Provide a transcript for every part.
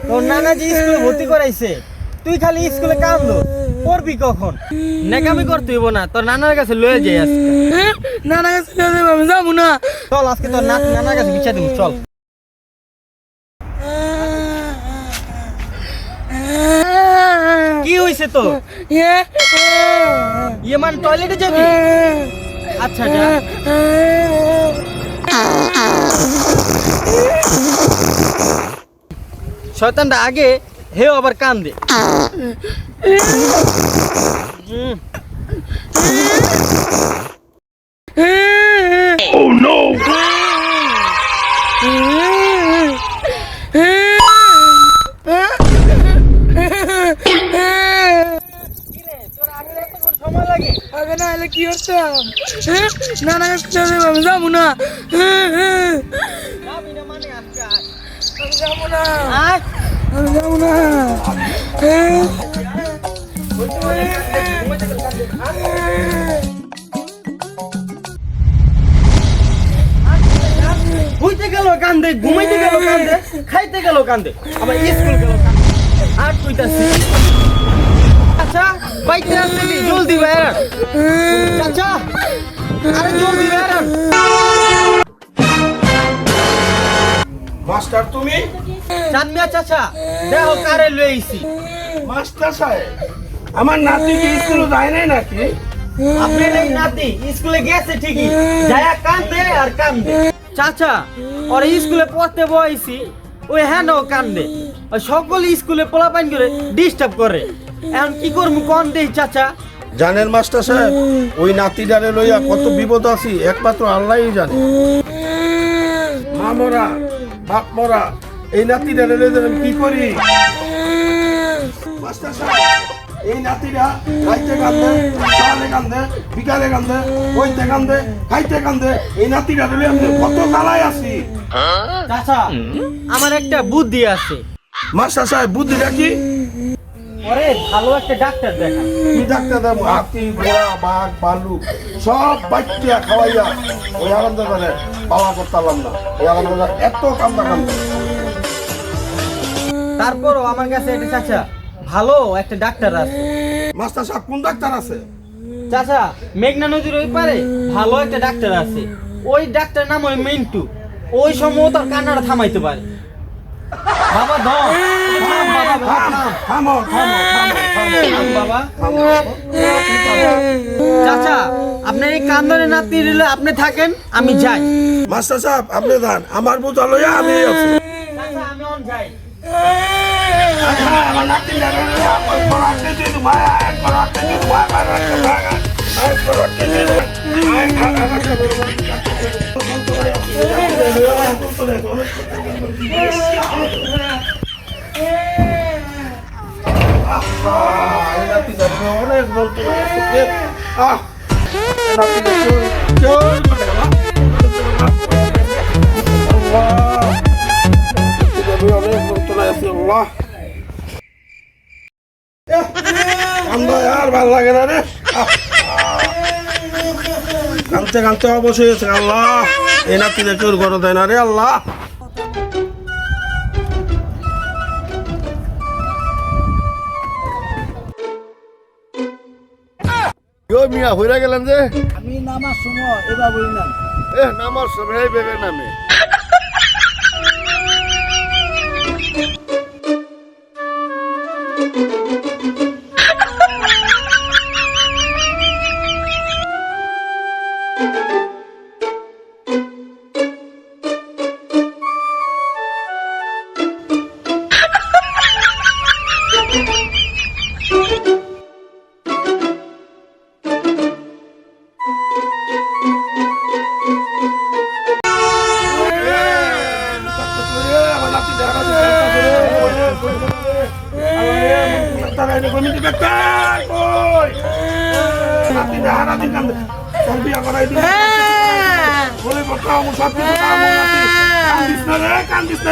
তোর নানা যে স্কুলে ভর্তি করাইছে তুই খালি স্কুলে কান্দো পড়বি কখন নেকামি করতে হইব না তোর নানার কাছে লয়ে যাই আজকে নানা কাছে আমি যাবো না চল আজকে তোর নানার কাছে বিচার দিব চল কি হইছে তো ইয়ে মান টয়লেটে যাবি আচ্ছা যা শয়তানটা আগে হেও আবার কান্দে Oh no! সময় লাগে আগে না এলে কি হতাম নানা কাছে আমি যাবো না যাবি না মানে আজকে আমি যাবো না আয় আমি যাবো না হইতে গেল কান্দে ঘুমাইতে গেল কান্দে খাইতে গেল কান্দে আবার স্কুল গেল কান্দে আর কইতাছি আচ্ছা বাইতে আসবি জলদি বের চাচা আরে জলদি বের মাস্টার তুমি চাঁদমিয়া চাচা দেখো কারে লইছি মাস্টার সাহেব আমার নাতি কি স্কুলে যায় নাই নাকি আপনি এই নাতি স্কুলে গেছে ঠিকই যায়া কান্দে আর কান্দে চাচা ওর স্কুলে পড়তে বইছি ওই হ্যাঁ কান্দে ওই সকল স্কুলে পোলাপাইন করে ডিস্টার্ব করে এখন কি করবো কোন দেই চাচা জানেন মাস্টার সাহেব ওই নাতিটারে লইয়া কত বিপদ আছি একমাত্র আল্লাহই জানে মা মরা বাপ মরা এই নাতিটারে লইয়া আমি কি করি মাস্টার সাহেব এই নাতিরা খাইতে কান্দে সকালে কান্দে বিকালে কান্দে বইতে কান্দে খাইতে কান্দে এই নাতিটারে লইয়া আমি কত জ্বালায় আছি চাচা আমার একটা বুদ্ধি আছে মাস্টার সাহেব বুদ্ধিটা কি ওরে ভালো একটা ডাক্তার দেখা কি ডাক্তার দাম হাতি ঘোড়া বাঘ ভালুক সব বাচ্চা খাওয়াইয়া ওই আনন্দ করে পাওয়া করতাম না ওই আনন্দ এত কান্দা কান্দা তারপরও আমার কাছে একটা চাচা ভালো একটা ডাক্তার আছে মাস্টার সাহেব কোন ডাক্তার আছে চাচা মেঘনা নদীর ওই পারে ভালো একটা ডাক্তার আছে ওই ডাক্তার নাম ওই মিন্টু ওই সময় তার কান্নাটা থামাইতে পারে বাবা দাও থামো থামো বাবা চাচা আপনার এই কান্দনে নাতি দিলে আপনি থাকেন আমি যাই মাস্টার সাহেব আপনি যান আমার বোঝা লইয়া আমি আছি চাচা আমি অন যাই আমার নাতি জানে আমার পড়াতে দিন মায়া পড়াতে দিন অনেক বলতে অনেক বলতে আছি আল্লাহ আর ভাল লাগে না রে কানতে কানতে অবশ্যই হয়েছে আল্লাহ এই নাতিদের কেউ গড় দেয় না রে আল্লাহ মিয়া হইরা গেলেন যে আমি নামার সময় এবার বলি না নামার সময় বেগে নামে কান্দিস না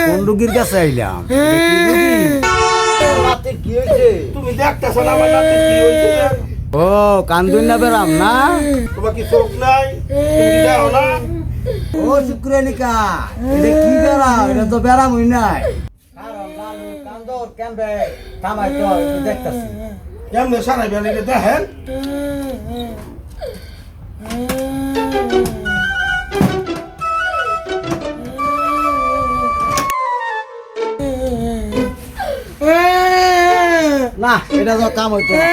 কোন রুগীর কাছে আইলাম এটা কি রুগী? নাতি কি হয়েছে? তুমি দেখতেছো না আমার নাতি কি হয়েছে? ও কান্দুন না বেরাম না তোমার কি চোখ নাই? তুমি কি দেখো না? ও শুক্রানিকা এটা কি বেরাম এটা তো বেরাম হই নাই কান্দর কেমবে থামাই তো একটু দেখতাছি। কেমনে সারাই বেলা এটা দেখেন? না এটা তো কাম হইতো না।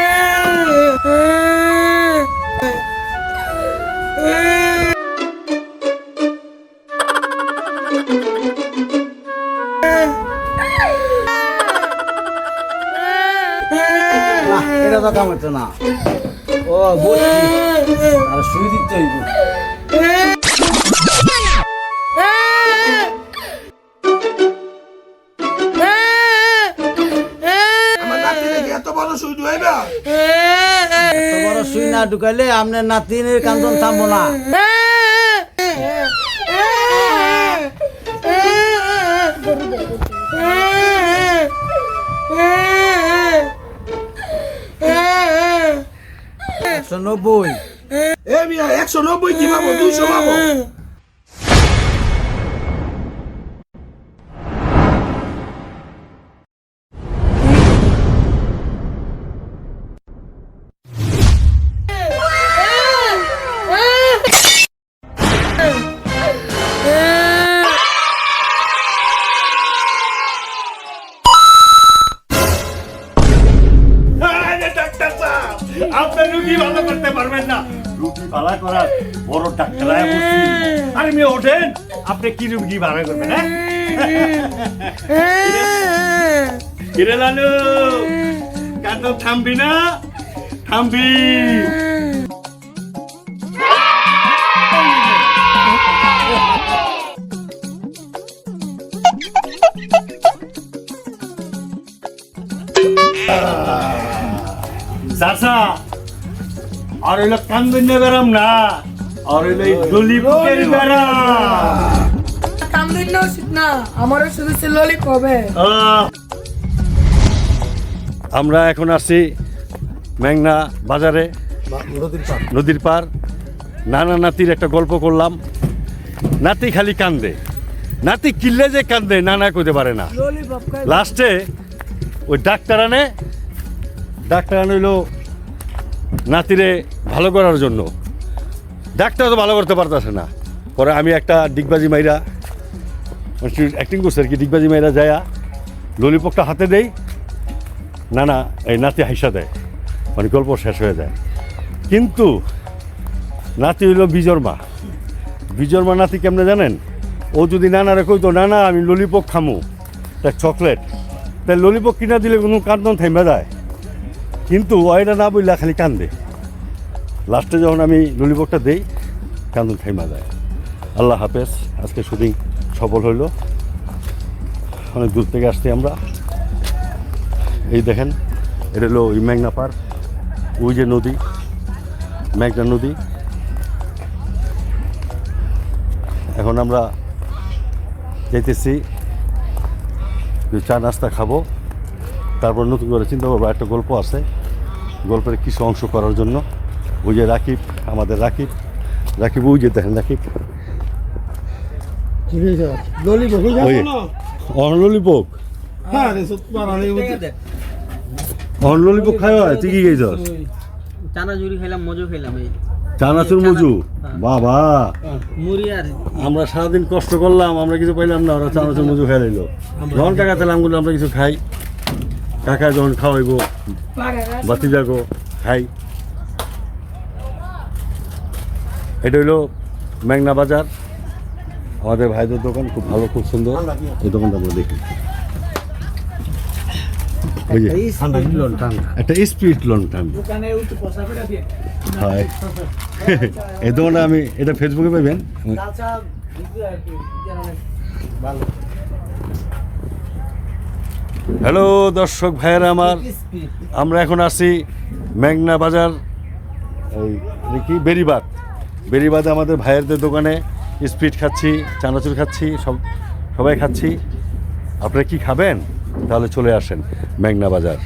না, এটা তো কাম হইতো না। ও বুঝছি আর শুই দিতে হইব। আমার নাতি দেখি এত বড় সুই হইবা? এত বড় শুই না ঢুকাইলে আপনার নাতিনের কান্দন থামবো না। একশো নব্বই এ মিয়া 190 কি পাবো? 200 পাবো? ডাক্তার সাহেব, আপনি রুগী ভালো করতে পারবেন না। রুগী ভালো করার বড় ডাক্তার আয় বলছি। আরে মেয়ে ওঠেন, আপনি কি রুগী ভালো করবেন? কিরে লালু, কাঁদো থামবি না? থামবি। চাচা আর হইলো কান্দন্য বেরাম না, আর হইলো এই ললিপপের বেরাম। কামদিন না উচিত না, আমারও শুধু ললিপ হবে। আমরা এখন আসছি মেঘনা বাজারে, নদীর পার। নানা নাতির একটা গল্প করলাম। নাতি খালি কান্দে, নাতি কিল্লে যে কান্দে নানা কইতে পারে না। ললিপপ খাই। লাস্টে ওই ডাক্তার আনে হইলো নাতিরে ভালো করার জন্য। ডাক্তার তো ভালো করতে পারতেছে না। পরে আমি একটা ডিগবাজি মাইরা অ্যাক্টিং করছে আর কি, ডিগবাজি মাইরা যায়া ললিপপটা হাতে দেই, না এই নাতি হাইসা দেয়, মানে গল্প শেষ হয়ে যায়। কিন্তু নাতি হইল বিজর্মা নাতি কেমনে জানেন? ও যদি নানারে কইতো না আমি ললিপপ খামু, তাই চকলেট, তাই ললিপপ কিনা দিলে কোনো কান্দন থাইমা যায়। কিন্তু ওইটা না বললে খালি কান্দে। লাস্টে যখন আমি ললিপপটা দেই, কান্দন থাইমা যায়। আল্লাহ হাফেজ। আজকে শুটিং সফল হইল। অনেক দূর থেকে আসছি আমরা। এই দেখেন, এটা হলো ওই মেঘনা পার, ওই যে নদী, মেঘনা নদী। এখন আমরা যেতেছি চা নাস্তা খাবো, তারপর নতুন করে চিন্তা করবো। একটা গল্প আছে, গল্পের কিছু অংশ করার জন্য। ওই যে রাকিব, আমাদের রাকিব ওই যে দেখেন রাকিব, ওই ললিপপ ললিপপ খাওয়া হয়। তুই কি খেয়েছ? চানাচুরি খাইলাম, মজু খাইলাম, এই চানাচুর মজু। বাবা, মুড়ি আর আমরা সারাদিন কষ্ট করলাম, আমরা কিছু পাইলাম না, ওরা চানাচুর মজু খাই লইলো। যখন কাকা তাহলে আমরা কিছু খাই, কাকা যখন খাওয়াইব বাতি যাগো খাই। এটা হইলো মেঘনা বাজার, আমাদের ভাইদের দোকান, খুব ভালো, খুব সুন্দর। এই দোকানটা আমরা দেখি। ওই যে একটা স্পিড লন্ঠন, হয় এই দোকানটা আমি এটা ফেসবুকে পাইবেন। হ্যালো দর্শক ভাইয়েরা আমার, আমরা এখন আছি মেঘনা বাজার, এই কি বেরিবাদে আমাদের ভাইয়েরদের দোকানে স্পিড খাচ্ছি, চানাচুর খাচ্ছি, সবাই খাচ্ছি। আপনারা কি খাবেন? তাহলে চলে আসেন মেঘনা বাজার।